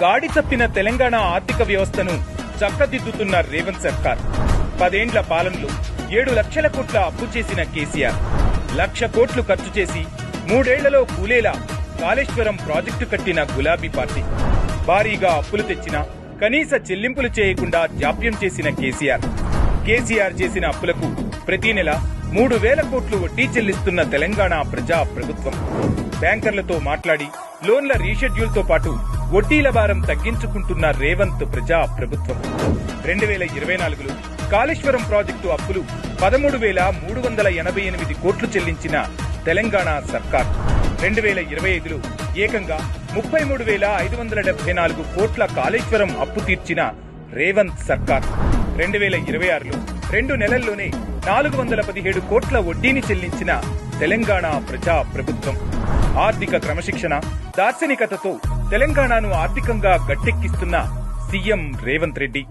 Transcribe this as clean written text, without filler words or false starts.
గాడి తప్పిన తెలంగాణ ఆర్థిక వ్యవస్థను చక్కదిద్దుతున్న రేవంత్ సర్కార్ 10 ఏండ్ల పాలనలో 7 లక్షల కోట్ల అప్పు చేసిన కేసీఆర్ 1 లక్ష కోట్లు ఖర్చు చేసి 3 ఏళ్లలో కూలేలా కాళేశ్వరం ప్రాజెక్టు కట్టిన గులాబీ పార్టీ భారీగా అప్పులు తెచ్చినా కనీస చెల్లింపులు చేయకుండా జాప్యం చేసిన కేసీఆర్ చేసిన అప్పులకు ప్రతి నెల 3,000 కోట్లు వడ్డీ చెల్లిస్తున్న తెలంగాణ ప్రజా ప్రభుత్వం బ్యాంకర్లతో మాట్లాడి లోన్ల రీషెడ్యూల్ తో పాటు వడ్డీల భారం తగ్గించుకుంటున్న రేవంత్ ప్రజా ప్రభుత్వం 2024లో కాళేశ్వరం ప్రాజెక్టు అప్పులు 13,388 కోట్లు చెల్లించిన తెలంగాణ సర్కార్ 2025లో ఏకంగా 33,574 కోట్ల కాళేశ్వరం అప్పు తీర్చిన రేవంత్ సర్కార్ 2026లో 2 నెలల్లోనే 417 కోట్ల వడ్డీని చెల్లించిన తెలంగాణ ప్రజా ప్రభుత్వం ఆర్థిక క్రమశిక్షణ దార్శనికతతో తెలంగాణను ఆర్థికంగా గట్టెక్కిస్తున్న సీఎం రేవంత్ రెడ్డి